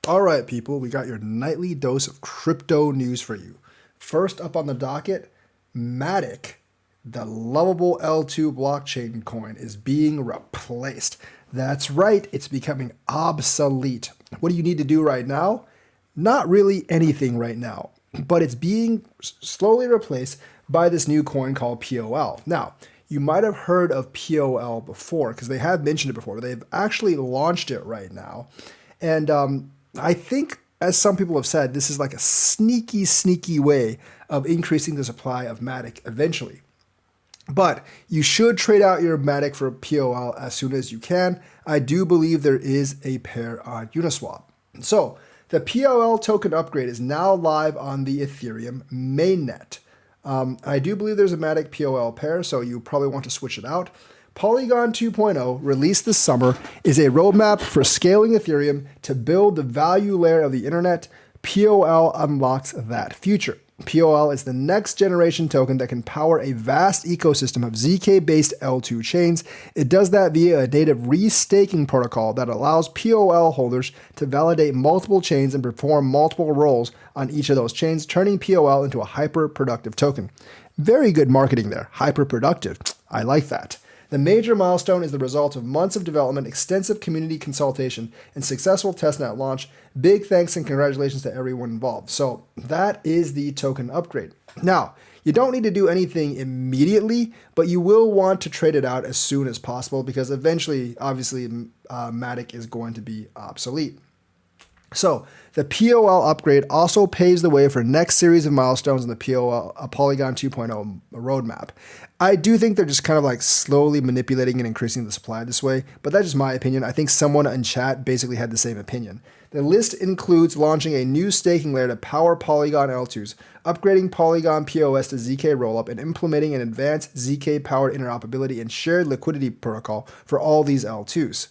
All right, people, we got your nightly dose of crypto news for you. First up on the docket, MATIC, the lovable L2 blockchain coin, is being replaced. That's right, it's becoming obsolete. What do you need to do right now? Not really anything right now, but it's being slowly replaced by this new coin called POL. Now, you might have heard of POL before because they have mentioned it before, but they've actually launched it right now. And I think, as some people have said, this is like a sneaky way of increasing the supply of MATIC eventually. But you should trade out your MATIC for POL as soon as you can. I do believe there is a pair on Uniswap. So the POL token upgrade is now live on the Ethereum mainnet. I do believe there's a MATIC POL pair, so you probably want to switch it out. Polygon 2.0, released this summer, is a roadmap for scaling Ethereum to build the value layer of the internet. POL unlocks that future. POL is the next generation token that can power a vast ecosystem of ZK-based L2 chains. It does that via a native restaking protocol that allows POL holders to validate multiple chains and perform multiple roles on each of those chains, turning POL into a hyper-productive token. Very good marketing there. Hyper-productive. I like that. The major milestone is the result of months of development, extensive community consultation, and successful testnet launch. Big thanks and congratulations to everyone involved. So that is the token upgrade. Now, you don't need to do anything immediately, but you will want to trade it out as soon as possible because eventually, obviously, MATIC is going to be obsolete. So the POL upgrade also paves the way for next series of milestones in the Polygon 2.0 roadmap. I do think they're just kind of like slowly manipulating and increasing the supply this way, but that's just my opinion. I think someone in chat basically had the same opinion. The list includes launching a new staking layer to power Polygon L2s, upgrading Polygon POS to ZK rollup, and implementing an advanced ZK-powered interoperability and shared liquidity protocol for all these L2s.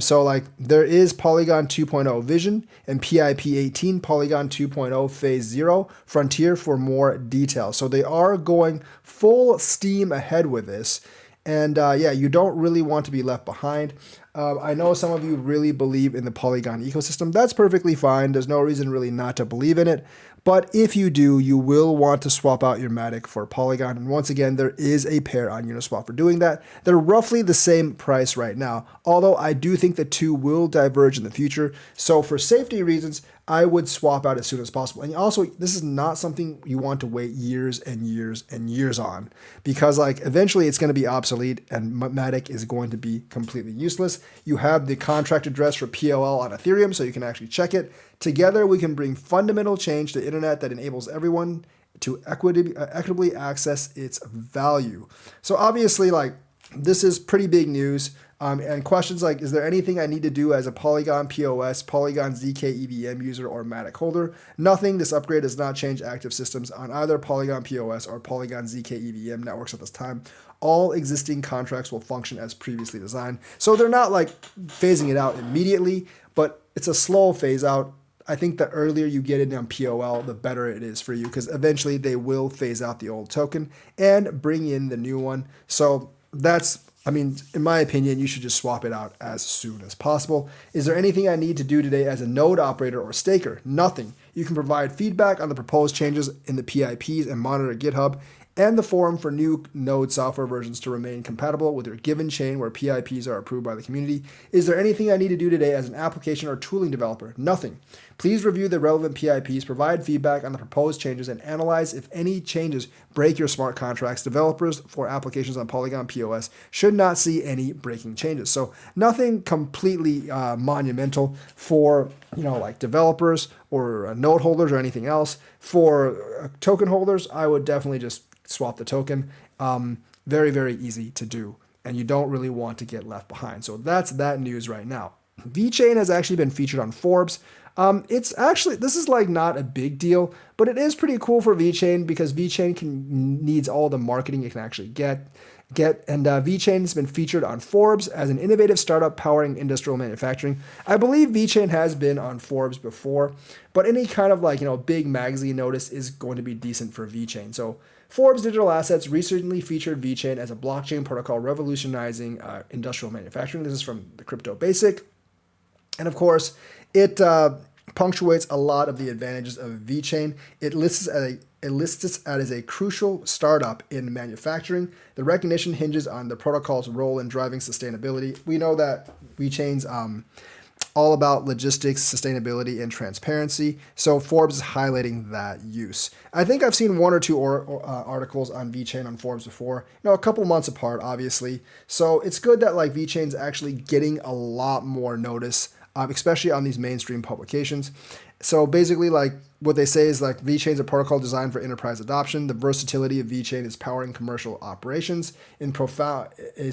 So there is Polygon 2.0 Vision and PIP 18, Polygon 2.0 Phase 0, Frontier for more details. So they are going full steam ahead with this. And yeah, you don't really want to be left behind. I know some of you really believe in the Polygon ecosystem. That's perfectly fine. There's no reason really not to believe in it. But if you do, you will want to swap out your MATIC for Polygon. And once again, there is a pair on Uniswap for doing that. They're roughly the same price right now, although I do think the two will diverge in the future. So for safety reasons, I would swap out as soon as possible. And also, this is not something you want to wait years and years and years on because eventually it's going to be obsolete and MATIC is going to be completely useless. You have the contract address for POL on Ethereum, so you can actually check it. Together, we can bring fundamental change to the internet that enables everyone to equitably access its value. So obviously, this is pretty big news. And questions like, is there anything I need to do as a Polygon POS, Polygon ZK EVM user, or MATIC holder? Nothing. This upgrade does not change active systems on either Polygon POS or Polygon ZK EVM networks at this time. All existing contracts will function as previously designed. So they're not phasing it out immediately, but it's a slow phase out. I think the earlier you get it on POL, the better it is for you because eventually they will phase out the old token and bring in the new one. So in my opinion, you should just swap it out as soon as possible. Is there anything I need to do today as a node operator or staker? Nothing. You can provide feedback on the proposed changes in the PIPs and monitor GitHub and the forum for new node software versions to remain compatible with your given chain where PIPs are approved by the community. Is there anything I need to do today as an application or tooling developer? Nothing. Please review the relevant PIPs, provide feedback on the proposed changes, and analyze if any changes break your smart contracts. Developers for applications on Polygon POS should not see any breaking changes. So nothing completely monumental for developers or node holders or anything else. For token holders, I would definitely just swap the token. Very, very easy to do. And you don't really want to get left behind. So that's that news right now. VChain has actually been featured on Forbes. This is not a big deal, but it is pretty cool for VChain because VChain needs all the marketing it can actually get. And VChain has been featured on Forbes as an innovative startup powering industrial manufacturing. I believe VChain has been on Forbes before, but any kind of big magazine notice is going to be decent for VChain. So Forbes Digital Assets recently featured VChain as a blockchain protocol revolutionizing industrial manufacturing. This is from the Crypto Basic. And of course, it punctuates a lot of the advantages of VChain. It lists it as a crucial startup in manufacturing. The recognition hinges on the protocol's role in driving sustainability. We know that VChain's all about logistics, sustainability, and transparency. So Forbes is highlighting that use. I think I've seen one or two articles on VChain on Forbes before, a couple months apart, obviously. So it's good that like VChain's actually getting a lot more notice, especially on these mainstream publications. So basically, like what they say is like VChain's a protocol designed for enterprise adoption. The versatility of VChain is powering commercial operations is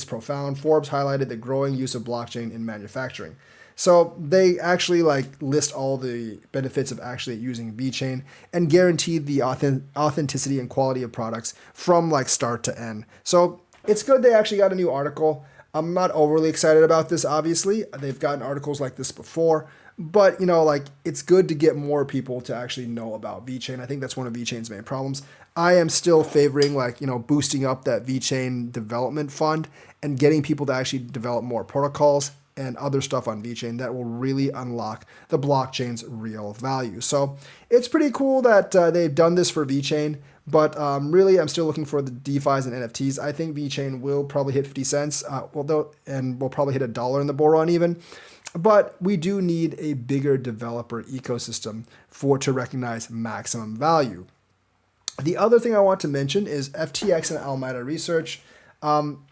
profound. Forbes highlighted the growing use of blockchain in manufacturing. So they actually like list all the benefits of actually using VChain and guaranteed the authenticity and quality of products from like start to end. So it's good they actually got a new article. I'm not overly excited about this, obviously. They've gotten articles like this before, but like it's good to get more people to actually know about VChain. I think that's one of VChain's main problems. I am still favoring like, boosting up that VChain development fund and getting people to actually develop more protocols and other stuff on VChain that will really unlock the blockchain's real value. So it's pretty cool that they've done this for VChain, but really I'm still looking for the DeFis and NFTs. I think VChain will probably hit 50 cents, and we'll probably hit $1 in the bull run even. But we do need a bigger developer ecosystem to recognize maximum value. The other thing I want to mention is FTX and Alameda Research.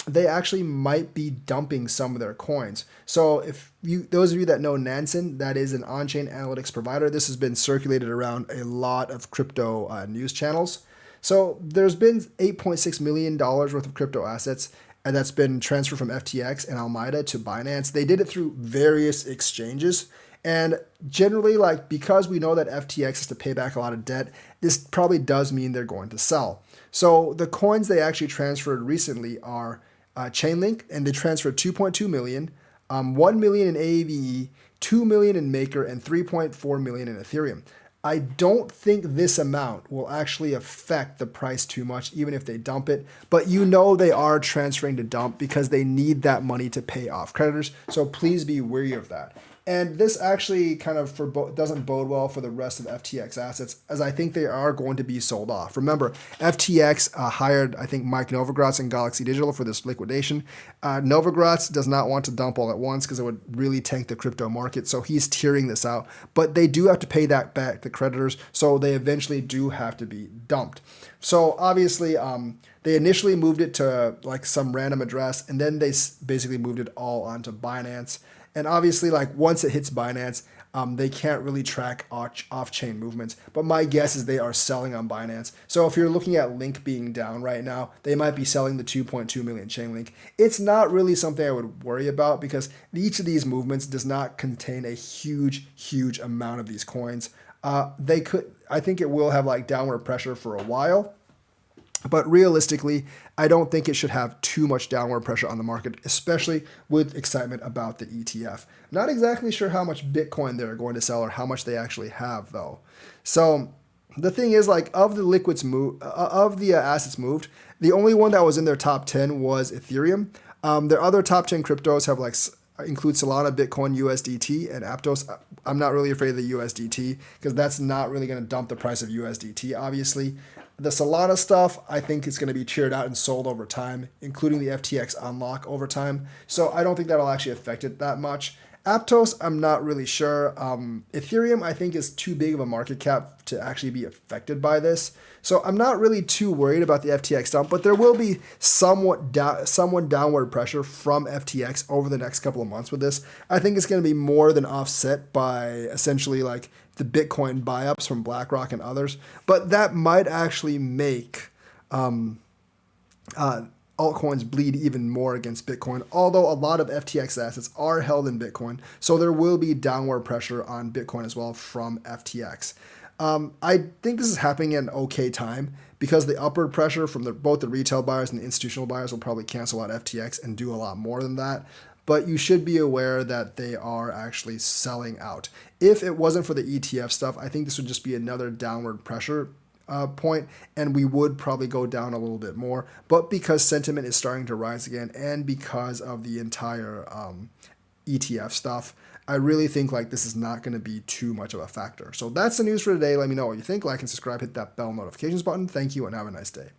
They actually might be dumping some of their coins. So those of you that know Nansen, that is an on-chain analytics provider. This has been circulated around a lot of crypto news channels. So there's been $8.6 million worth of crypto assets, and that's been transferred from FTX and Alameda to Binance. They did it through various exchanges. And generally, like because we know that FTX has to pay back a lot of debt, this probably does mean they're going to sell. So the coins they actually transferred recently are Chainlink, and they transferred 2.2 million, 1 million in AAVE, 2 million in Maker, and 3.4 million in Ethereum. I don't think this amount will actually affect the price too much, even if they dump it. But they are transferring to dump because they need that money to pay off creditors. So please be wary of that. And this actually kind of doesn't bode well for the rest of FTX assets, as I think they are going to be sold off. Remember, FTX hired, I think, Mike Novogratz and Galaxy Digital for this liquidation. Novogratz does not want to dump all at once because it would really tank the crypto market, so he's tearing this out. But they do have to pay that back to creditors, so they eventually do have to be dumped. So obviously, they initially moved it to like some random address, and then they basically moved it all onto Binance. And obviously, like once it hits Binance, they can't really track off-chain movements. But my guess is they are selling on Binance. So if you're looking at Link being down right now, they might be selling the 2.2 million Chainlink. It's not really something I would worry about because each of these movements does not contain a huge amount of these coins. I think it will have like downward pressure for a while. But realistically, I don't think it should have too much downward pressure on the market, especially with excitement about the ETF. Not exactly sure how much Bitcoin they're going to sell or how much they actually have, though. So the thing is, like, of the assets moved, the only one that was in their top 10 was Ethereum. Their other top 10 cryptos have include Solana, Bitcoin, USDT, and Aptos. I'm not really afraid of the USDT because that's not really going to dump the price of USDT, obviously. The Solana stuff, I think it's going to be cheered out and sold over time, including the FTX unlock over time. So I don't think that'll actually affect it that much. Aptos, I'm not really sure. Ethereum, I think, is too big of a market cap to actually be affected by this. So I'm not really too worried about the FTX dump, but there will be somewhat downward pressure from FTX over the next couple of months with this. I think it's going to be more than offset by essentially like the Bitcoin buy-ups from BlackRock and others. But that might actually make altcoins bleed even more against Bitcoin, although a lot of FTX assets are held in Bitcoin. So there will be downward pressure on Bitcoin as well from FTX. I think this is happening at an okay time because the upward pressure from both the retail buyers and the institutional buyers will probably cancel out FTX and do a lot more than that. But you should be aware that they are actually selling out. If it wasn't for the ETF stuff, I think this would just be another downward pressure point, and we would probably go down a little bit more. But because sentiment is starting to rise again, and because of the entire ETF stuff, I really think like this is not going to be too much of a factor. So that's the news for today. Let me know what you think. Like and subscribe, hit that bell notifications button. Thank you and have a nice day.